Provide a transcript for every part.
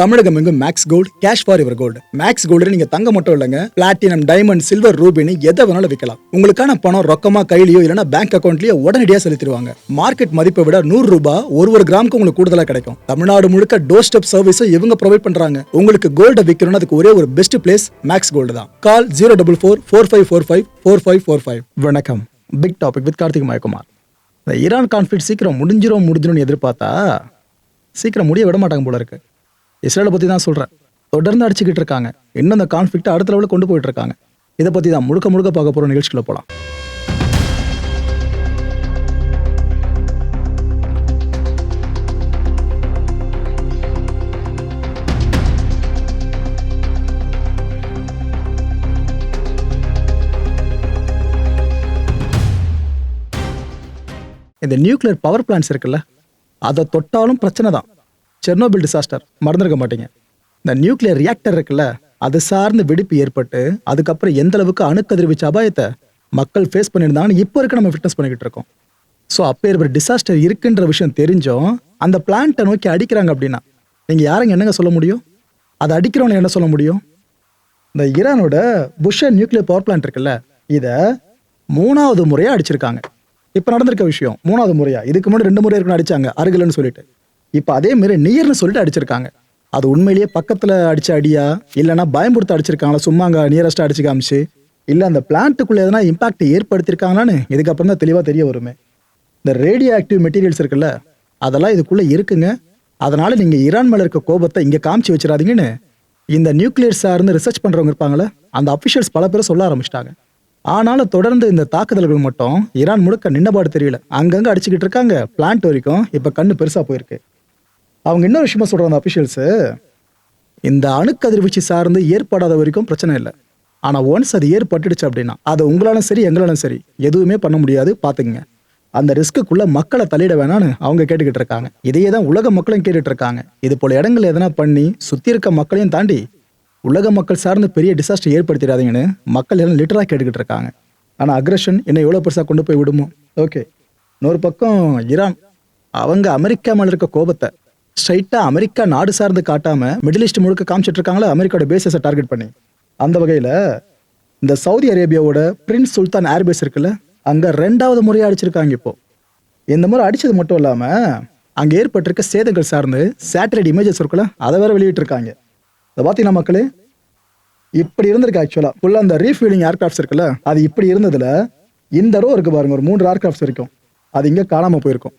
தமிழகம் எங்கும் Max gold cash for your gold. Max gold நீங்க தங்க மட்டும் இல்லைங்க, பிளாட்டினம், டைமண்ட், சில்வர், ரூபினி எதை வேணாலும் விற்கலாம். உங்களுக்கான பணம் ரொக்கமா கையிலயோ இல்லைன்னா பேங்க் அக்கௌண்ட்லயோ உடனடியாக செலுத்திடுவாங்க. மார்க்கெட் மதிப்பை விட 100 ரூபாய் ஒரு கிராமுக்கு உங்களுக்கு கூடுதலா கிடைக்கும். தமிழ்நாடு முழுக்க டோர் ஸ்டெப் சர்வீஸும் இவங்க ப்ரொவைட் பண்றாங்க. உங்களுக்கு கோல்ட விற்கணும்னா அதுக்கு ஒரே ஒரு பெஸ்ட் பிளேஸ் மேக்ஸ் கோல்டு தான். கால் 04445454545. வணக்கம். Big topic with Karthik மயக்குமார். இந்த ஈரான் கான்ஃபிளிக்ட் சீக்கிரம் முடிஞ்சிரும்னு எதிர்பார்த்தா சீக்கிரம் முடிய விட மாட்டாங்க போல இருக்கு. இஸ்ரேலை பற்றி தான் சொல்கிறேன். தொடர்ந்து அடிச்சுக்கிட்டு இருக்காங்க. இன்னும் அந்த கான்ஃப்ளிக்ட்டை அடுத்த லெவலில் கொண்டு போயிட்டு இருக்காங்க. இதை பற்றி தான் முழுக்க பார்க்க போகிற நிகழ்ச்சிக்குள்ள போகலாம். இந்த நியூக்ளியர் பவர் பிளான்ட்ஸ் இருக்குல்ல, அதை தொட்டாலும் பிரச்சனை தான். செர்னோபில் டிசாஸ்டர் மறந்துருக்க மாட்டீங்க. இந்த நியூக்ளியர் ரியாக்டர் இருக்குல்ல, அது சார்ந்து வெடிப்பு ஏற்பட்டு அதுக்கப்புறம் எந்த அளவுக்கு அணுக்கதிர்வீச்சு அபாயத்தை மக்கள் ஃபேஸ் பண்ணியிருந்தாங்கன்னு இப்போ இருக்க நம்ம ஃபிட்னஸ் பண்ணிக்கிட்டு இருக்கோம். ஸோ அப்போ டிசாஸ்டர் இருக்குன்ற விஷயம் தெரிஞ்சும் அந்த பிளான்ட்டை நோக்கி அடிக்கிறாங்க அப்படின்னா நீங்கள் யாருங்க என்னங்க சொல்ல முடியும்? அதை அடிக்கிறவங்க என்ன சொல்ல முடியும்? இந்த ஈரானோட புஷர் நியூக்ளியர் பவர் பிளான்ட் இருக்குல்ல, இதை 3வது முறையாக அடிச்சிருக்காங்க. இப்போ நடந்திருக்க விஷயம் 3வது முறையா. இதுக்கு முன்னாடி 2 முறை இருக்குன்னு அடிச்சாங்க, அருகில்னு சொல்லிட்டு. இப்போ அதே மாதிரி நீர்னு சொல்லிட்டு அடிச்சிருக்காங்க. அது உண்மையிலேயே பக்கத்தில் அடிச்ச அடியா இல்லைன்னா பயம்படுத்த அடிச்சிருக்காங்களா, சும்மா அங்கே நியரஸ்ட்டாக அடிச்சு காமிச்சு, இல்லை அந்த பிளான்ட்டுக்குள்ளே எதனா இம்பாக்ட் ஏற்படுத்தியிருக்காங்களான்னு இதுக்கப்புறம் தான் தெளிவாக தெரிய வருமே. இந்த ரேடியோ ஆக்டிவ் மெட்டீரியல்ஸ் இருக்குல்ல, அதெல்லாம் இதுக்குள்ளே இருக்குங்க. அதனால் நீங்கள் ஈரான் மேலே இருக்க கோபத்தை இங்கே காமிச்சு வச்சிடாதீங்கன்னு இந்த நியூக்ளியர் சார்ந்து ரிசர்ச் பண்ணுறவங்க இருப்பாங்களே, அந்த அஃபிஷியல்ஸ் பல பேர் சொல்ல ஆரம்பிச்சிட்டாங்க. ஆனாலும் தொடர்ந்து இந்த தாக்குதல்கள் மட்டும் ஈரான் முழுக்க நின்னபாடு தெரியல. அங்கங்கே அடிச்சுக்கிட்டு இருக்காங்க. பிளான்ட் வரைக்கும் இப்போ கண்ணு பெருசாக போயிருக்கு. அவங்க இன்னொரு விஷயமா சொல்கிறாங்க அந்த அஃபிஷியல்ஸு, இந்த அணுக்கதிர்வீச்சு சார்ந்து ஏற்படாத வரைக்கும் பிரச்சனை இல்லை. ஆனால் ஒன்ஸ் அது ஏற்பட்டுடுச்சு அப்படின்னா அது உங்களாலும் சரி எங்களாலும் சரி எதுவுமே பண்ண முடியாது, பார்த்துக்குங்க. அந்த ரிஸ்க்குள்ளே மக்களை தலையிட வேணான்னு அவங்க கேட்டுக்கிட்டு இருக்காங்க. இதையே தான் உலக மக்களும் கேட்டுட்டு இருக்காங்க. இது போல இடங்கள் எதனா பண்ணி சுற்றி இருக்க மக்களையும் தாண்டி உலக மக்கள் சார்ந்து பெரிய டிசாஸ்டர் ஏற்படுத்திடாதீங்கன்னு மக்கள் எல்லாம் லிட்டராக கேட்டுக்கிட்டு இருக்காங்க. ஆனால் அக்ரஷன் இன்னும் எவ்வளோ பெருசாக கொண்டு போய் விடுமோ. ஓகே, இன்னொரு பக்கம் ஈரான் அவங்க அமெரிக்கா மேலே இருக்க கோபத்தை ஸ்ட்ரைட்டாக அமெரிக்கா நாடு சார்ந்து காட்டாமல் மிடில் ஈஸ்ட் முழுக்க காமிச்சிட்டு இருக்காங்களா, அமெரிக்காவோட பேஸஸை டார்கெட் பண்ணி. அந்த வகையில் இந்த சவுதி அரேபியாவோட பிரின்ஸ் சுல்தான் ஏர்பேஸ் இருக்குல்ல, அங்கே 2வது முறையாக அடிச்சிருக்காங்க. இப்போ இந்த முறை அடித்தது மட்டும் இல்லாமல் அங்கே ஏற்பட்டிருக்க சேதங்கள் சார்ந்து சேட்டலைட் இமேஜஸ் இருக்குல்ல, அதை வேற வெளியிட்டிருக்காங்க. அதை பார்த்தீங்கன்னா மக்களே, இப்படி இருந்திருக்கு. ஆக்சுவலாக ஃபுல்லாக அந்த ரீஃபியூலிங் ஏர்கிராஃப்ட்ஸ் இருக்குல்ல, அது இப்படி இருந்ததில் இந்த ரோ இருக்கு பாருங்க, ஒரு 3 ஏர்கிராஃப்ட்ஸ் வரைக்கும் அது இங்கே காணாமல் போயிருக்கும்.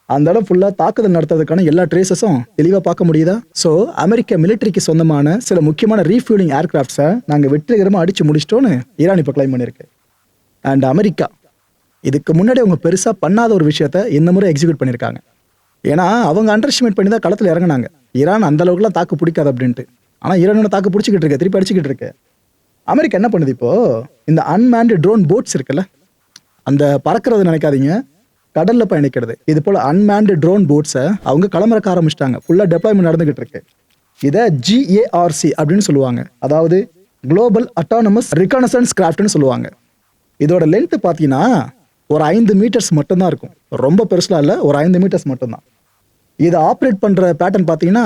அந்த இடம் ஃபுல்லாக தாக்குதல் நடத்துறதுக்கான எல்லா ட்ரேசஸும் தெளிவாக பார்க்க முடியுதா? ஸோ அமெரிக்க மிலிட்டரிக்கு சொந்தமான சில முக்கியமான ரீஃபியூலிங் ஏர்கிராஃப்ட்ஸை நாங்கள் வெற்றிகரமாக அடித்து முடிச்சிட்டோன்னு ஈரான் இப்போ கிளைம் பண்ணியிருக்கு. அண்ட் அமெரிக்கா இதுக்கு முன்னாடி அவங்க பெருசாக பண்ணாத ஒரு விஷயத்த இந்த முறை எக்ஸிக்யூட் பண்ணியிருக்காங்க. ஏன்னா அவங்க அண்டர் எஸ்டிமேட் பண்ணி தான் களத்தில் இறங்கினாங்க. ஈரான் அந்த அளவுக்குலாம் தாக்கு பிடிக்காது அப்படின்ட்டு. ஆனால் ஈரானோட தாக்கு பிடிச்சிக்கிட்டு இருக்கு, திருப்பி அடிச்சுக்கிட்டு இருக்கு. அமெரிக்கா என்ன பண்ணுது இப்போ, இந்த அன்மேன்டு ட்ரோன் போட்ஸ் இருக்குல்ல, அந்த பறக்கிறது நினைக்காதீங்க, கடலில் பயணிக்கிறது. இது போல் அன்மேன்டு ட்ரோன் போட்ஸை அவங்க களமிறக்க ஆரம்பிச்சிட்டாங்க. ஃபுல்லாக டெப்ளாய்மெண்ட் நடந்துகிட்டு இருக்கு. இதை GARC அப்படின்னு சொல்லுவாங்க, அதாவது குளோபல் அட்டானமஸ் ரிகனசன்ஸ் கிராஃப்ட்னு சொல்லுவாங்க. இதோட லென்த்து பார்த்தீங்கன்னா ஒரு 5 மீட்டர்ஸ் மட்டும்தான் இருக்கும். ரொம்ப பெருசுலாம் இல்லை, ஒரு 5 மீட்டர்ஸ் மட்டும்தான். இதை ஆப்ரேட் பண்ணுற பேட்டர்ன் பார்த்தீங்கன்னா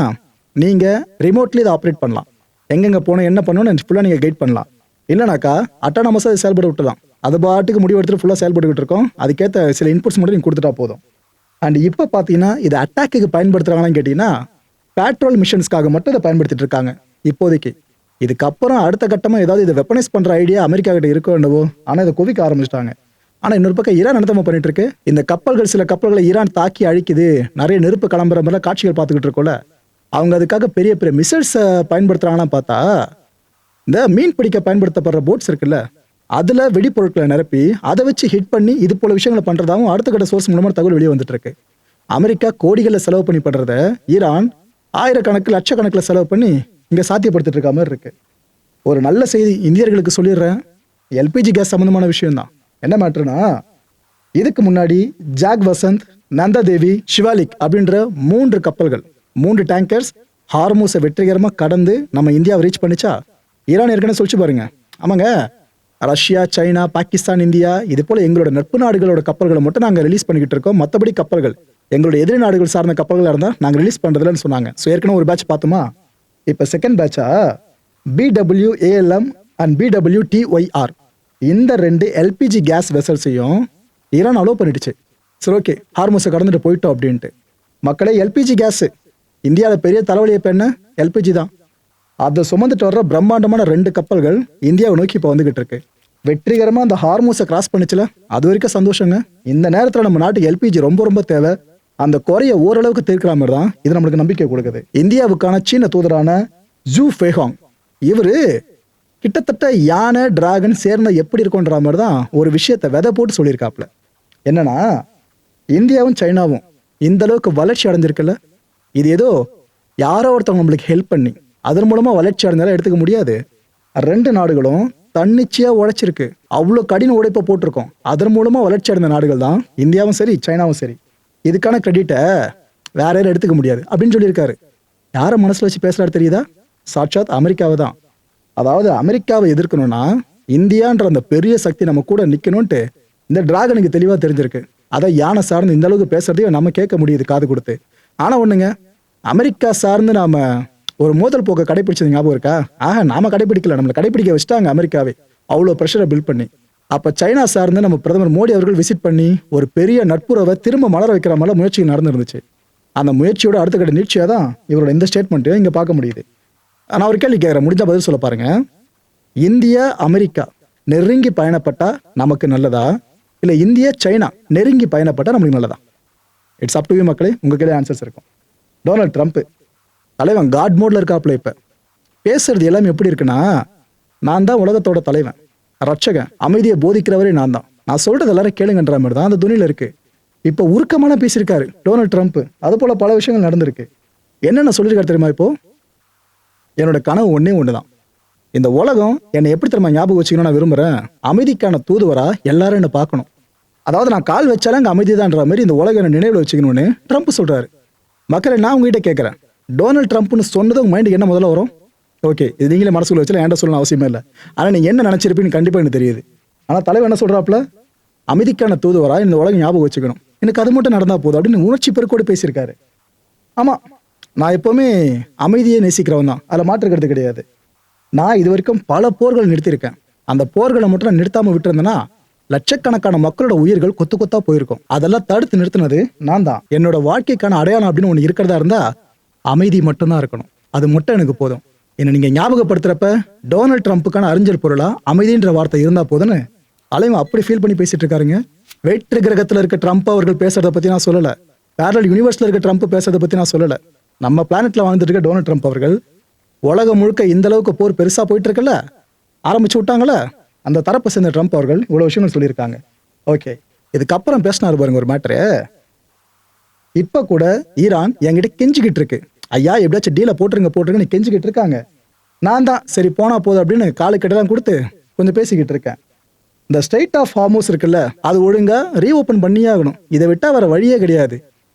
நீங்கள் ரிமோட்லி இதை ஆப்ரேட் பண்ணலாம். எங்கெங்கே போகணும் என்ன பண்ணணும்னு ஃபுல்லாக நீங்கள் கைட் பண்ணலாம். இல்லைனாக்கா அட்டானமஸாக அதை செயல்பட விட்டுலாம். அது பாட்டுக்கு முடிவு எடுத்துட்டு ஃபுல்லாக செயல்பட்டுக்கிட்டு இருக்கோம். அதுக்கேற்ற சில இன்புட்ஸ் மட்டும் நீங்கள் கொடுத்துட்டா போதும். அண்ட் இப்போ பார்த்தீங்கன்னா இது அட்டாக்குக்கு பயன்படுத்துகிறாங்களான்னு கேட்டிங்கன்னா பேட்ரோல் மிஷன்ஸ்க்காக மட்டும் இதை பயன்படுத்திட்டு இருக்காங்க இப்போதைக்கு. இதுக்கப்புறம் அடுத்த கட்டமாக ஏதாவது இதை வெப்பனைஸ் பண்ணுற ஐடியா அமெரிக்கா கிட்ட இருக்க வேண்டவோ, ஆனால் இதை குவிக்க ஆரம்பிச்சிட்டாங்க. ஆனால் இன்னொரு பக்கம் ஈரான் என்ன பண்ணிட்டு இருக்கு, இந்த கப்பல்கள் சில கப்பல்களை ஈரான் தாக்கி அழிக்குது, நிறைய நெருப்பு கிளம்புற மாதிரிலாம் காட்சிகள் பார்த்துக்கிட்டு இருக்கோம்ல, அவங்க அதுக்காக பெரிய பெரிய மிசைல்ஸை பயன்படுத்துகிறாங்களாம். பார்த்தா இந்த மீன் பிடிக்க பயன்படுத்தப்படுற போட்ஸ் இருக்குல்ல, அதில் வெடிப்பொருட்களை நிரப்பி அதை வச்சு ஹிட் பண்ணி இது போல விஷயங்களை பண்ணுறதாகவும் அடுத்த கட்ட சோர்ஸ் மூலமாக தகவல் வெளியே வந்துட்டு இருக்கு. அமெரிக்கா கோடிகளில் செலவு பண்ணி பண்ணுறத ஈரான் ஆயிரக்கணக்கில் லட்சக்கணக்கில் செலவு பண்ணி இங்கே சாத்தியப்படுத்திட்டு இருக்க மாதிரி இருக்கு. ஒரு நல்ல செய்தி இந்தியர்களுக்கு சொல்லிடுறேன், LPG கேஸ் சம்மந்தமான விஷயம்தான். என்ன மேட்ருனா, இதுக்கு முன்னாடி ஜாக் வசந்த், நந்தா தேவி, ஷிவாலிக் அப்படின்ற 3 கப்பல்கள், 3 டேங்கர்ஸ் ஹார்மூஸை வெற்றிகரமாக கடந்து நம்ம இந்தியாவை ரீச் பண்ணிச்சா. ஈரான் ஏற்கனவே சொல்லிச்சு பாருங்க, ஆமாங்க, ரஷ்யா, சைனா, பாகிஸ்தான், இந்தியா இது போல் எங்களோட நட்பு நாடுகளோட கப்பல்களை மட்டும் நாங்கள் ரிலீஸ் பண்ணிக்கிட்டு இருக்கோம். மற்றபடி கப்பல்கள் எங்களோட எதிரி நாடுகள் சார்ந்த கப்பல்களாக இருந்தால் நாங்கள் ரிலீஸ் பண்ணுறதுலன்னு சொன்னாங்க. ஸோ ஏற்கனவே ஒரு பேட்ச் பார்த்தோமா, இப்போ செகண்ட் பேட்சா BWALM அண்ட் BWTYR இந்த 2 எல்பிஜி கேஸ் வெசல்ஸையும் ஈரான் அலோவ் பண்ணிடுச்சு. சரி, ஓகே, ஹார்மோஸை கடந்துட்டு போயிட்டோம் அப்படின்ட்டு. மக்களே, எல்பிஜி கேஸ் இந்தியாவில் பெரிய தலைவலி இப்போ என்ன? எல்பிஜி தான். அதை சுமந்துட்டு வர்ற பிரம்மாண்டமான 2 கப்பல்கள் இந்தியாவை நோக்கி இப்போ வந்துகிட்டு இருக்கு. வெற்றிகரமாக அந்த ஹார்மோஸை கிராஸ் பண்ணிச்சுல, அது வரைக்கும் சந்தோஷங்க. இந்த நேரத்தில் நம்ம நாட்டுக்கு எல்பிஜி ரொம்ப ரொம்ப தேவை. அந்த குறைய ஓரளவுக்கு தீர்க்கிற மாதிரி தான் இது நம்மளுக்கு நம்பிக்கை கொடுக்குது. இந்தியாவுக்கான சீன தூதரான ஜூ ஃபேஹாங், இவரு கிட்டத்தட்ட யானை டிராகன் சேர்ந்த எப்படி இருக்கும்ன்ற மாதிரி தான் ஒரு விஷயத்தை விதை போட்டு சொல்லியிருக்காப்ல. என்னன்னா, இந்தியாவும் சைனாவும் இந்த அளவுக்கு வளர்ச்சி அடைஞ்சிருக்குல்ல, இது ஏதோ யாரோ ஒருத்தவங்க நம்மளுக்கு ஹெல்ப் பண்ணி அதன் மூலமா வளர்ச்சி அடைஞ்சாலும் எடுத்துக்க முடியாது. 2 நாடுகளும் தன்னிச்சையா உழைச்சிருக்கு, அவ்வளோ கடின உழைப்பை போட்டிருக்கோம். அதன் மூலமா வளர்ச்சி அடைந்த நாடுகள் தான் இந்தியாவும் சரி சைனாவும் சரி. இதுக்கான கிரெடிட்டை வேற யாரும் எடுத்துக்க முடியாது அப்படின்னு சொல்லியிருக்காரு. யாரை மனசுல வச்சு பேசுறாரு தெரியுதா? சாட்சாத் அமெரிக்காவை தான். அதாவது அமெரிக்காவை எதிர்க்கணும்னா இந்தியான்ற அந்த பெரிய சக்தி நம்ம கூட நிக்கணும்ட்டு இந்த டிராகனுக்கு தெளிவா தெரிஞ்சிருக்கு. அதை யானை சார்ந்து இந்த அளவுக்கு பேசுறதையும் நம்ம கேட்க முடியுது காது கொடுத்து. ஆனா ஒண்ணுங்க, அமெரிக்கா சார்ந்து நாம ஒரு மோதல் போக்க கடைபிடிச்சது ஞாபகம் இருக்கா? நாம கடைபிடிக்கல, நம்மளை கடைபிடிக்க வச்சுட்டாங்க அமெரிக்காவே, அவ்வளோ ப்ரெஷரை பில்ட் பண்ணி. அப்ப சைனா சார்ந்து நம்ம பிரதமர் மோடி அவர்கள் விசிட் பண்ணி ஒரு பெரிய நட்புறவை திரும்ப மலர வைக்கிற மாதிரி முயற்சி நடந்துருந்துச்சு. அந்த முயற்சியோட அடுத்த கட்ட நீட்சியாக தான் இவரோட இந்த ஸ்டேட்மெண்ட் இங்க பார்க்க முடியுது. நான் ஒரு கேள்வி கேட்குறேன், முடிஞ்சா பதில் சொல்ல பாருங்க. இந்தியா அமெரிக்கா நெருங்கி பயணப்பட்டா நமக்கு நல்லதா, இல்ல இந்தியா சைனா நெருங்கி பயணப்பட்டா நமக்கு நல்லதா? இட்ஸ் அப் டு யூ மக்களே, உங்க கையில ஆன்சர்ஸ் இருக்கும். டொனால்ட் ட்ரம்ப் தலைவன் காட் மோட்ல இருக்காப்ல. இப்ப பேசுறது எல்லாமே எப்படி இருக்குன்னா, நான் தான் உலகத்தோட தலைவன், ரட்சகன், அமைதியை போதிக்கிறவரே நான் தான், நான் சொல்றது எல்லாரும் கேளுங்கன்ற மாதிரி தான் அந்த துணியில இருக்கு. இப்ப உருக்கமான பேசியிருக்காரு டொனால்ட் ட்ரம்ப். அது போல பல விஷயங்கள் நடந்திருக்கு. என்னென்ன சொல்லியிருக்காரு தெரியுமா? இப்போ என்னோட கனவு ஒன்னே ஒண்ணுதான், இந்த உலகம் என்னை எப்படி தெரியுமா ஞாபகம் வச்சுக்கணும் நான் விரும்புறேன், அமைதிக்கான தூதுவரா எல்லாரும் என்ன பார்க்கணும். அதாவது நான் கால் வச்சாலும் அங்கே அமைதி தான்ற மாதிரி இந்த உலகம் என்ன நினைவில் வச்சுக்கணும்னு ட்ரம்ப் சொல்றாரு. மக்களை நான் உங்ககிட்ட கேட்குறேன், டொனால்ட் ட்ரம்ப்னு சொன்னது உங்க மைண்டுக்கு என்ன முதல்ல வரும்? ஓகே, இது நீங்களே மனசுக்குள்ள வச்சுல என்கிட்ட சொல்லணும் அவசியமே இல்லை. ஆனால் நீங்கள் என்ன நினச்சிருப்பீன்னு கண்டிப்பாக எனக்கு தெரியுது. ஆனால் தலைவர் என்ன சொல்கிறாப்புல, அமைதிக்கான தூதுவரா இந்த உலகம் ஞாபகம் வச்சுக்கணும், எனக்கு அது மட்டும் நடந்தால் போதும் அப்படின்னு உணர்ச்சி பெருக்கோடு பேசியிருக்காரு. ஆமாம், நான் எப்போவுமே அமைதியை நேசிக்கிறவன் தான், அதில் மாற்றுக்கிறது கிடையாது. நான் இது வரைக்கும் பல போர்களை நிறுத்தியிருக்கேன். அந்த போர்களை மட்டும் நான் நிறுத்தாமல் விட்டுருந்தேன்னா லட்சக்கணக்கான மக்களோட உயிர்கள் கொத்து கொத்தா போயிருக்கும். அதெல்லாம் தடுத்து நிறுத்தினது நான் தான். என்னோட வாழ்க்கைக்கான அடையாளம் அப்படின்னு ஒன்று இருக்கிறதா இருந்தா அமைதி மட்டும்தான் இருக்கணும், அது மட்டும் எனக்கு போதும். என்ன நீங்க ஞாபகப்படுத்துறப்ப டொனால்ட் ட்ரம்ப்புக்கான அறிஞர் பொருளா அமைதின்ற வார்த்தை இருந்தா போதுன்னு தலைவன் அப்படி ஃபீல் பண்ணி பேசிட்டு இருக்காருங்க. வெற்று கிரகத்துல இருக்க ட்ரம்ப் அவர்கள் பேசுறதை பத்தி நான் சொல்லல, பேரலல் யூனிவர்ஸ்ல இருக்க ட்ரம்ப் பேசுறதை பத்தி நான் சொல்லல. நம்ம பிளானட்ல வாழ்ந்துட்டு இருக்க டொனால்ட் ட்ரம்ப் அவர்கள் உலகம் முழுக்க இந்த அளவுக்கு போர் பெருசா போயிட்டு இருக்கல, ஆரம்பிச்சு விட்டாங்கள, அந்த தரப்பை சேர்ந்த ட்ரம்ப் அவர்கள் இவ்வளவு விஷயங்கள் சொல்லியிருக்காங்க. ஓகே, இதுக்கப்புறம் பேசினாரு பாருங்க ஒரு மேட்டரு. இப்ப கூட ஈரான் என்கிட்ட கெஞ்சிக்கிட்டு இருக்கு, ஐயா எப்படியாச்சும் டீலை போட்டுருங்கன்னு கெஞ்சிக்கிட்டு இருக்காங்க. நான் தான் சரி போனா போதும் அப்படின்னு காலுக்கிட்டலாம் கொடுத்து கொஞ்சம் பேசிக்கிட்டு இருக்கேன். இந்த ஸ்ட்ரெய்ட் ஆஃப் ஹார்மோஸ் இருக்குல்ல, அது ஒழுங்கா ரீஓப்பன் பண்ணியே ஆகணும், இதை விட்டா வேற வழியே கிடையாது.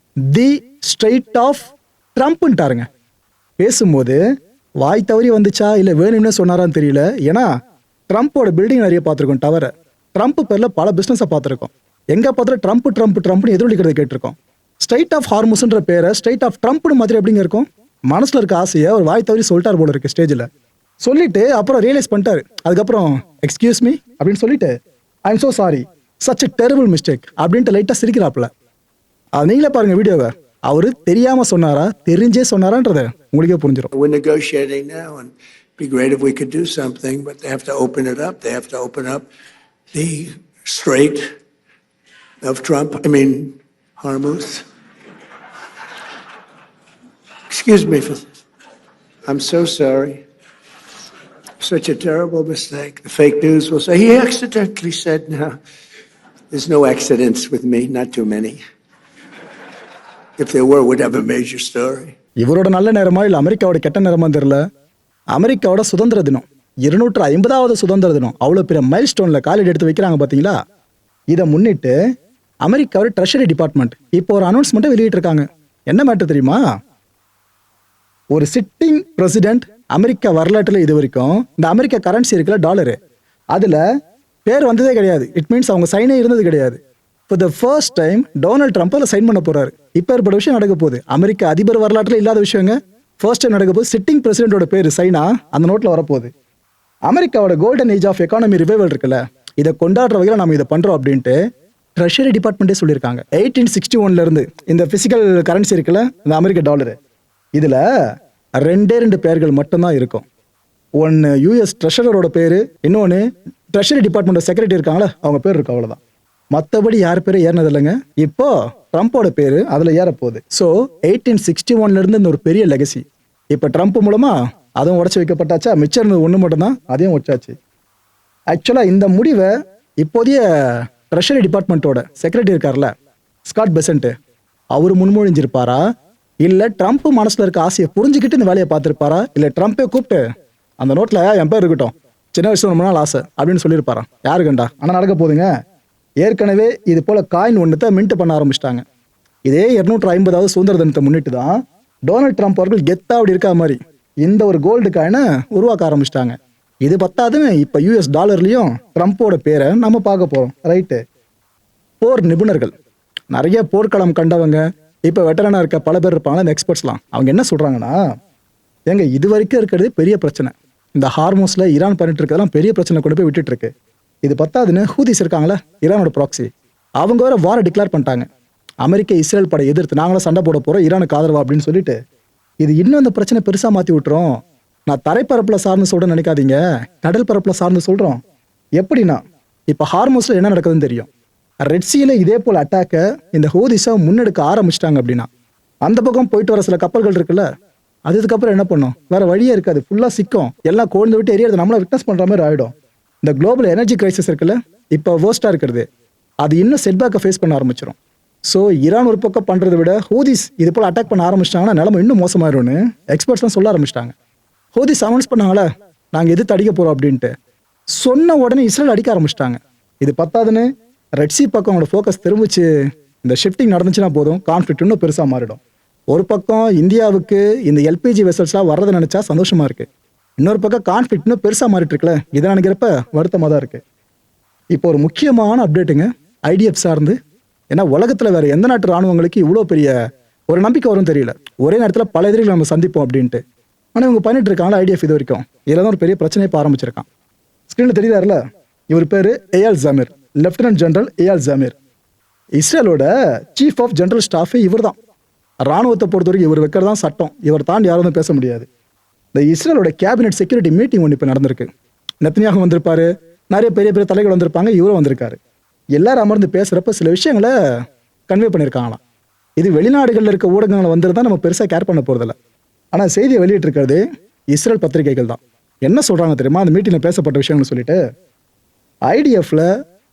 தி ஸ்ட்ரெய்ட் ஆஃப் ட்ரம்ப்ன்ட்டாருங்க. பேசும்போது வாய் தவறி வந்துச்சா இல்லை வேணும்னே சொன்னாரான்னு தெரியல. ஏன்னா ட்ரம்ப்போட பில்டிங் நிறைய பார்த்துருக்கோம், டவரை. ட்ரம்ப் பேர்ல பல பிஸ்னஸை பார்த்துருக்கோம். எங்க பார்த்தாலும் ட்ரம்ப்னு எதிரொலிக்கிறத கேட்டிருக்கோம். ஸ்ட்ரெய்ட் ஆஃப் ஹார்மோஸ்ன்ற பேரை ஸ்ட்ரெய்ட் ஆஃப் ட்ரம்ப்னு மாதிரி எப்படிங்க இருக்கும்? மனசுல இருக்க ஆசையை ஒரு வாய் தவறி சொல்லிட்டார் போல இருக்கு ஸ்டேஜில். சொல்லிட்டு அப்புறம் ரியலைஸ் பண்ணிட்டாரு. அதுக்கப்புறம் எக்ஸ்கியூஸ் மீ அப்படின்னு சொல்லிட்டு I am so sorry, such a terrible mistake அப்படின்ட்டு லைட்டா சிரிக்கிறாப்ல. அது நீங்களே பாருங்க வீடியோவை. அவரு தெரியாம சொன்னாரா தெரிஞ்சே சொன்னாரான்றத உங்களுக்கே புரிஞ்சிடும். We're negotiating now and it'd be great if we could do something, but they have to open it up. They have to open up the Strait of Hormuz. Excuse me for this. I'm so sorry. Such a terrible mistake. The fake news will say he accidentally said. No, there's no accidents with me, not too many. If there were, we'd have a major story. இவரோட நல்ல நேரமா இல்ல அமெரிக்காவோட கெட்ட நேரமா தெரியல. அமெரிக்காவோட சுதந்திர தினம் 250வது சுதந்திர தினம் அவ்வளவு பெரிய மைல் ஸ்டோன்ல காலடி எடுத்து வைக்கிறாங்க பாத்தீங்களா? இதை முன்னிட்டு அமெரிக்காவோட ட்ரெஷரி டிபார்ட்மெண்ட் இப்போ ஒரு அனௌன்ஸ்மெண்ட்டை வெளியிட்டிருக்காங்க. என்ன மேட்டர் தெரியுமா? ஒரு சிட்டிங் பிரசிடென்ட் அமெரிக்கா வரலாற்றுல இது வரைக்கும் இந்த அமெரிக்கா கரன்சி இருக்குல்ல டாலரு, அதுல பேர் வந்ததே கிடையாது. இட் மீன்ஸ் அவங்க சைனே இருந்தது கிடையாது. For the first time Donald Trump அதில் சைன் பண்ண போறாரு. இப்போ ஏற்பட்ட விஷயம் நடக்க போகுது. அமெரிக்க அதிபர் வரலாற்றில் இல்லாத விஷயங்க. ஃபர்ஸ்ட் டைம் நடக்க போது சிட்டிங் பிரசிடென்ட்டோட பேர் சைனா அந்த நோட்டில் வரப்போகுது. அமெரிக்காவோட golden age of economy revival இருக்குல்ல, இதை கொண்டாடுற வகையில் நம்ம இதை பண்ணுறோம் அப்படின்ட்டு ட்ரெஷரி டிபார்ட்மெண்ட்டே சொல்லியிருக்காங்க. 1861 இருந்து இந்த பிசிக்கல் கரன்சி இருக்குல்ல, இந்த அமெரிக்க டாலரு, இதில் 2 பேர்கள் மட்டும்தான் இருக்கும். ஒன்று யூஎஸ் ட்ரெஷரரோட பேர், இன்னொன்று ட்ரெஷரி டிபார்ட்மெண்ட் செக்ரட்டரி இருக்காங்களா அவங்க பேர் இருக்கு, அவ்வளோதான். மற்றபடி யார் பேரும் ஏறினது இல்லைங்க. இப்போ ட்ரம்ப்போட பேர் அதில் ஏறப்போகுது. ஸோ 1861 இருந்து இந்த ஒரு பெரிய லெகசி இப்போ ட்ரம்ப் மூலமா அதுவும் உடச்சி வைக்கப்பட்டாச்சா. மிச்சம் இருந்தது ஒன்று மட்டும்தான், அதையும் உடைச்சாச்சு. ஆக்சுவலாக இந்த முடிவை இப்போதைய ட்ரெஷரி டிபார்ட்மெண்ட்டோட செக்ரட்டரி இருக்கார்ல ஸ்காட் பெசன்ட், அவர் முன்மொழிஞ்சிருப்பாரா, இல்லை ட்ரம்ப் மனசில் இருக்க ஆசையை புரிஞ்சுக்கிட்டு இந்த வேலையை பார்த்துருப்பாரா, இல்லை ட்ரம்ப்பே கூப்பிட்டு அந்த நோட்டில் என் பேர் இருக்கட்டும், சின்ன வயசுல ரொம்ப நாள் ஆசை அப்படின்னு சொல்லியிருப்பாராம். யாரு கண்டா. ஆனால் நடக்க போகுதுங்க. ஏற்கனவே இது போல காயின் ஒன்றுத்தை மின்ட் பண்ண ஆரம்பிச்சிட்டாங்க. இதே 250வது சுதந்திர தினத்தை முன்னிட்டு தான் டொனால்ட் ட்ரம்ப் அவர்கள் கெத்தா அப்படி இருக்கா மாதிரி இந்த ஒரு கோல்டு காயினை உருவாக்க ஆரம்பிச்சிட்டாங்க. இது பத்தாதுன்னு இப்போ யூஎஸ் டாலர்லையும் ட்ரம்ப்போட பேரை நம்ம பார்க்க போகிறோம். ரைட்டு. போர் நிபுணர்கள், நிறைய போர்க்களம் கண்டவங்க, இப்போ வெட்டரனாக இருக்க பல பேர் இருப்பாங்களா இந்த எக்ஸ்பர்ட்ஸ்லாம், அவங்க என்ன சொல்கிறாங்கன்னா, ஏங்க இது வரைக்கும் இருக்கிறது பெரிய பிரச்சனை, இந்த ஹார்மோஸில் ஈரான் பண்ணிட்டு இருக்கிறதெல்லாம் பெரிய பிரச்சனை கொண்டு போய் விட்டுட்டு இருக்கு. இது பத்தாதுன்னு ஹூதிஸ் இருக்காங்களா ஈரானோட ப்ராக்சி, அவங்க வேற வாரை டிக்ளேர் பண்ணிட்டாங்க. அமெரிக்க இஸ்ரேல் படை எதிர்த்து நாங்களும் சண்டை போட போகிறோம் ஈரானுக்கு ஆதரவா அப்படின்னு சொல்லிட்டு, இது இன்னும் அந்த பிரச்சனை பெருசாக மாற்றி விட்டுரும். நான் தரைப்பரப்பில் சார்ந்து சொல்கிறேன்னு நினைக்காதீங்க, கடல் பரப்பில் சார்ந்து சொல்கிறோம். எப்படின்னா, இப்போ ஹார்மோஸில் என்ன நடக்குதுன்னு தெரியும். ரெட்சியில் இதே போல் அட்டாக்கை இந்த ஹூதிஸை முன்னெடுக்க ஆரம்பிச்சிட்டாங்க அப்படின்னா, அந்த பக்கம் போயிட்டு வர சில கப்பல்கள் இருக்குல்ல, அதுக்கப்புறம் என்ன பண்ணும், வேற வழியே இருக்காது, ஃபுல்லாக சிக்கும், எல்லாம் கோழ்ந்து விட்டு எரியறது நம்மள விட்னஸ் பண்ணுற மாதிரி ஆகிடும். இந்த குளோபல் எனர்ஜி கிரைசிஸ் இருக்குல்ல, இப்போ வேர்ஸ்ட்டாக இருக்கிறது, அது இன்னும் செட்பேக்கை ஃபேஸ் பண்ண ஆரம்பிச்சிடும். ஸோ ஈரான் ஒரு பக்கம் பண்ணுறதை விட ஹூதிஸ் இது போல் அட்டாக் பண்ண ஆரம்பிச்சிட்டாங்கன்னா நிலைமை இன்னும் மோசமாயிரும்னு எக்ஸ்பர்ட்ஸ்லாம் சொல்ல ஆரம்பிச்சிட்டாங்க. ஹூதிஸ் அனௌன்ஸ் பண்ணாங்களே நாங்கள் எதிர்த்து அடிக்க போகிறோம் அப்படின்ட்டு, சொன்ன உடனே இஸ்ரேல் அடிக்க ஆரம்பிச்சிட்டாங்க. இது பத்தாதுன்னு ரெட்சி பக்கம் அவங்களோட ஃபோக்கஸ் திரும்பிச்சு இந்த ஷிஃப்டிங் நடந்துச்சுன்னா போதும், கான்ஃப்ளிக்ட் இன்னும் பெருசாக மாறிடும். ஒரு பக்கம் இந்தியாவுக்கு இந்த எல்பிஜி வெசல்ஸ்லாம் வர்றதை நினச்சா சந்தோஷமாக இருக்குது, இன்னொரு பக்கம் கான்ஃப்ளிக்ட் இன்னும் பெருசாக மாறிட்டு இருக்குல்ல, இதை நினைக்கிறப்ப வருத்தமாக தான் இருக்குது. இப்போ ஒரு முக்கியமான அப்டேட்டுங்க ஐடிஎஃப் சார்ந்து. ஏன்னா உலகத்தில் வேறு எந்த நாட்டு ராணுவங்களுக்கு இவ்வளோ பெரிய ஒரு நம்பிக்கை வரும் தெரியல, ஒரே நேரத்தில் பல எதிரிகள் நம்ம சந்திப்போம் அப்படின்ட்டு. ஆனால் இவங்க பண்ணிட்டு இருக்காங்களா ஐடிஎஃப் இது வரைக்கும், இதில் தான் ஒரு பெரிய பிரச்சனையை இப்போ ஆரம்பிச்சிருக்கான். ஸ்க்ரீனில் தெரியுதாருல, இவர் பேர் ஏயால் ஜாமிர், லெப்டினன்ட் ஜெனரல் ஏயால் ஜாமிர். இஸ்ரேலோட சீஃப் ஆஃப் ஜெனரல் ஸ்டாஃபே இவர் தான். ராணுவத்தை பொறுத்த வரைக்கும் இவர் வைக்கிறது தான் சட்டம், இவர் தாண்டி யாரும் வந்து பேச முடியாது. இந்த இஸ்ரேலோட கேபினெட் செக்யூரிட்டி மீட்டிங் ஒன்று இப்போ நடந்திருக்கு. நெத்தனியாக வந்திருப்பாரு, நிறைய பெரிய பெரிய தலைகள் வந்திருப்பாங்க, இவரும் வந்திருக்காரு. எல்லாரும் அமர்ந்து பேசுகிறப்ப சில விஷயங்களை கன்வே பண்ணியிருக்காங்களாம். இது வெளிநாடுகளில் இருக்க ஊடகங்களை வந்துருந்தா நம்ம பெருசாக கேர் பண்ண போகிறதில்ல, ஆனால் செய்தியை வெளியிட்டிருக்கிறது இஸ்ரேல் பத்திரிகைகள் தான். என்ன சொல்கிறாங்க தெரியுமா, அந்த மீட்டிங்கில் பேசப்பட்ட விஷயங்கள்னு சொல்லிட்டு, ஐடிஎஃப்ல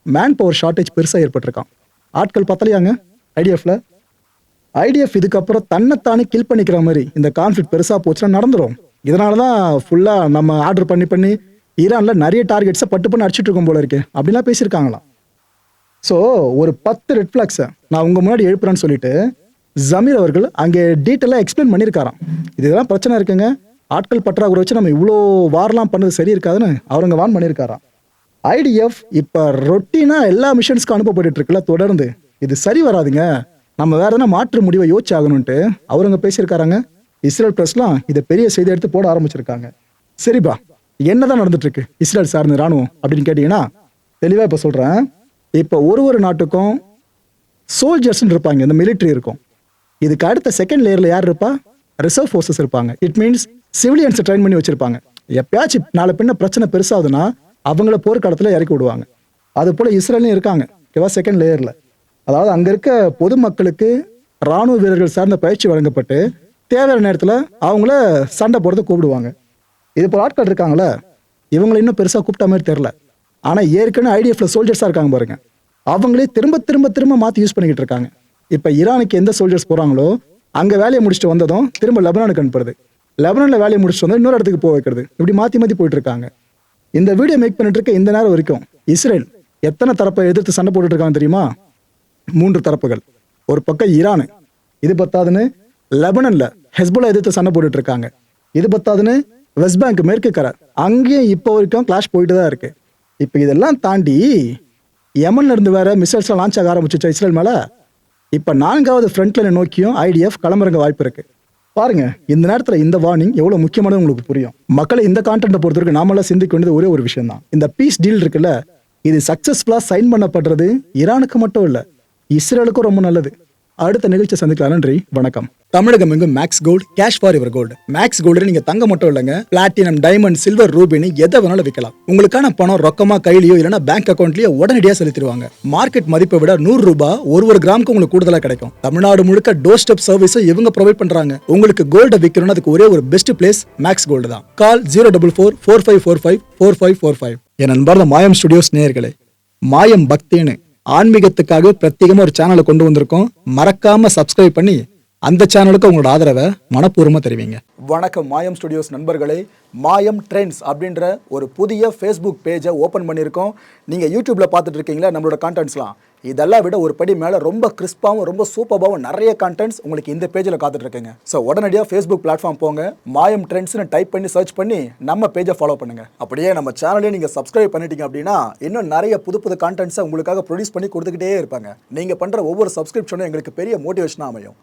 மேன் பவர் ஷார்ட்டேஜ் பெருசாக ஏற்பட்டிருக்கான், ஆட்கள் பத்தலையாங்க ஐடிஎஃப்ல. ஐடிஎஃப் இதுக்கப்புறம் தன்னைத்தானே கில் பண்ணிக்கிற மாதிரி இந்த கான்ஃப்ளிக்ட் பெருசாக போச்சுன்னா நடந்துடும். இதனால தான் ஃபுல்லாக நம்ம ஆர்டர் பண்ணி ஈரானில் நிறைய டார்கெட்ஸை பட்டு பண்ணி அடிச்சுட்டு இருக்கோம் போல இருக்கு அப்படிலாம் பேசியிருக்காங்களாம். ஸோ ஒரு 10 ரெட் ஃப்ளாக்ஸை நான் உங்கள் முன்னாடி எழுப்புறேன்னு சொல்லிட்டு ஜமீர் அவர்கள் அங்கே டீட்டெயிலாக எக்ஸ்பிளைன் பண்ணியிருக்காராம். இதெல்லாம் பிரச்சனை இருக்குங்க, ஆட்கள் பற்றாக்குறை வச்சு நம்ம இவ்வளோ வார்லாம் பண்ணது சரி இருக்காதுன்னு அவங்க வான் பண்ணியிருக்காராம். ஐடிஎஃப் இப்போ ரொட்டீனாக எல்லா மிஷன்ஸ்க்கும் அனுப்பப்பட்டு இருக்குல்ல தொடர்ந்து, இது சரி வராதுங்க, நம்ம வேற எதனா மாற்று முடிவை யோசிச்சு ஆகணும்ட்டு அவருங்க பேசியிருக்காராங்க. இஸ்ரேல் ப்ரெஸ்லாம் இதை பெரிய செய்தி எடுத்து போட ஆரம்பிச்சிருக்காங்க. சரிப்பா, என்னதான் நடந்துட்டு இருக்கு இஸ்ரேல் சார்ந்த ராணுவம் அப்படின்னு கேட்டீங்கன்னா தெளிவாக இப்போ சொல்கிறேன். இப்போ ஒரு நாட்டுக்கும் சோல்ஜர்ஸ்ன்னு இருப்பாங்க, இந்த மிலிட்ரி இருக்கும். இதுக்கு அடுத்த செகண்ட் லேயரில் யார் இருப்பா, ரிசர்வ் ஃபோர்ஸஸ் இருப்பாங்க. இட் மீன்ஸ் சிவிலியன்ஸை ட்ரெயின் பண்ணி வச்சிருப்பாங்க. எப்பயாச்சும் நாளை பின்ன பிரச்சனை பெருசாகுதுன்னா அவங்கள போர்க்களத்தில் இறக்கி விடுவாங்க. அது போல் இஸ்ரேலையும் இருக்காங்க ஓகேவா, செகண்ட் லேயரில். அதாவது அங்கே இருக்க பொதுமக்களுக்கு ராணுவ வீரர்கள் சார்ந்த பயிற்சி வழங்கப்பட்டு தேவையான நேரத்தில் அவங்கள சண்டை போடுறத கூப்பிடுவாங்க. இது போல் ஆட்கள் இருக்காங்களே, இவங்களை இன்னும் பெருசாக கூப்பிட்ட மாதிரி தெரில. ஆனால் ஏற்கனவே ஐடிஎஃப்ல சோல்ஜர்ஸாக இருக்காங்க பாருங்க, அவங்களே திரும்ப மாற்றி யூஸ் பண்ணிக்கிட்டு இருக்காங்க. இப்போ ஈரானுக்கு எந்த சோல்ஜர்ஸ் போகிறாங்களோ அங்கே வேலையை முடிச்சுட்டு வந்ததும் திரும்ப லெபனானுக்கு அனுப்புறது, லெபனானில் வேலையை முடிச்சுட்டு வந்தோம் இன்னொரு இடத்துக்கு போக வைக்கிறது, இப்படி மாற்றி போயிட்டு இருக்காங்க. இந்த வீடியோ மேக் பண்ணிட்டு இருக்க இந்த நேரம் வரைக்கும் இஸ்ரேல் எத்தனை தரப்பை எதிர்த்து சண்டை போட்டுட்டு இருக்காங்க தெரியுமா? 3 தரப்புகள். ஒரு பக்கம் ஈரானு, இது பத்தாதுன்னு லெபனன்ல ஹெஸ்புல்லா எதிர்த்து சண்டை போட்டுட்டு இருக்காங்க. இது பத்தாதுன்னு வெஸ்ட் பேங்க் மேற்கு கரை, அங்கேயும் இப்போ வரைக்கும் கிளாஷ் போயிட்டு தான் இருக்கு. இப்போ இதெல்லாம் தாண்டி யமன்ல இருந்து வேற மிசைல்ஸ்லாம் லான்ச் ஆக ஆரம்பிச்சிச்சா இஸ்ரேல் மேல. இப்போ 4வது ஃப்ரண்ட் லைனை நோக்கியும் ஐடிஎஃப் கிளம்புறங்க வாய்ப்பு இருக்கு. பாருங்க, இந்த நேரத்துல இந்த வார்னிங் எவ்வளவு முக்கியமானது உங்களுக்கு புரியும். மக்களை இந்த கான்டென்ட்டை பொறுத்தவரைக்கும் நாமெல்லாம் சிந்திக்க வேண்டியது ஒரே ஒரு விஷயம் தான். இந்த பீஸ் டீல் இருக்குல்ல, இது சக்சஸ்ஃபுல்லா சைன் பண்ணப்படுறது ஈரானுக்கு மட்டும் இல்ல, இஸ்ரேலுக்கும் ரொம்ப நல்லது. அடுத்த நிகழ்ச்சி சந்திக்கலாம். நன்றி, வணக்கம். தமிழகம் எங்கும் Max gold, cash for your gold. Max gold நீங்க தங்க மட்டும் இல்லைங்க, பிளாட்டினம், டைமண்ட், சில்வர், ரூபினி எதை வேணாலும் விற்கலாம். உங்களுக்கான பணம் ரொக்கமா கையிலயோ இல்லைன்னா பேங்க் அக்கௌண்ட்லயோ உடனடியாக செலுத்திடுவாங்க. மார்க்கெட் மதிப்பை விட 100 ரூபாய் ஒரு கிராமுக்கு உங்களுக்கு கூடுதலா கிடைக்கும். தமிழ்நாடு முழுக்க டோர் ஸ்டெப் சர்வீஸை இவங்க ப்ரொவைட் பண்றாங்க. உங்களுக்கு கோல்டை விற்கணும்னு அதுக்கு ஒரே ஒரு பெஸ்ட் பிளேஸ் மேக்ஸ் கோல்டு தான். கால் 04445454545. என் அன்பார்ந்த மாயம் ஸ்டுடியோஸ் நேயர்களே, மாயம் பக்தின்னு ஆன்மீகத்துக்காக பிரத்யேகமா ஒரு சேனலை கொண்டு வந்திருக்கோம். மறக்காம சப்ஸ்கிரைப் பண்ணி அந்த சேனலுக்கு உங்களோட ஆதரவை மனப்பூர்வமா தெரிவிங்க. வணக்கம் மாயம் ஸ்டுடியோஸ் நண்பர்களே. மாயம் ட்ரெண்ட்ஸ் அப்படின்ற ஒரு புதிய ஃபேஸ்புக் பேஜை ஓப்பன் பண்ணியிருக்கோம். நீங்கள் யூடியூப்பில் பார்த்துட்டு இருக்கீங்களா நம்மளோட கான்டென்ட்ஸ்லாம். இதெல்லாம் விட ஒரு படி மேலே ரொம்ப கிறிஸ்பாகவும் ரொம்ப சூப்பராகவும் நிறைய கான்டென்ட்ஸ் உங்களுக்கு இந்த பேஜில் காத்துட்ருக்குங்க. ஸோ உடனடியாக ஃபேஸ்புக் பிளாட்ஃபார்ம் போங்க, மாயம் ட்ரெண்ட்ஸ்னு டைப் பண்ணி சர்ச் பண்ணி நம்ம பேஜை ஃபாலோ பண்ணுங்கள். அப்படியே நம்ம சேனலையும் நீங்கள் சப்ஸ்கிரைப் பண்ணிட்டீங்க அப்படின்னா இன்னும் நிறைய புது கான்டென்ட்ஸை உங்களுக்காக ப்ரொடியூஸ் பண்ணி கொடுத்துக்கிட்டே இருப்பாங்க. நீங்கள் பண்ணுற ஒவ்வொரு சப்ஸ்கிரிப்ஷனும் எங்களுக்கு பெரிய மோட்டிவேஷனாக அமையும்.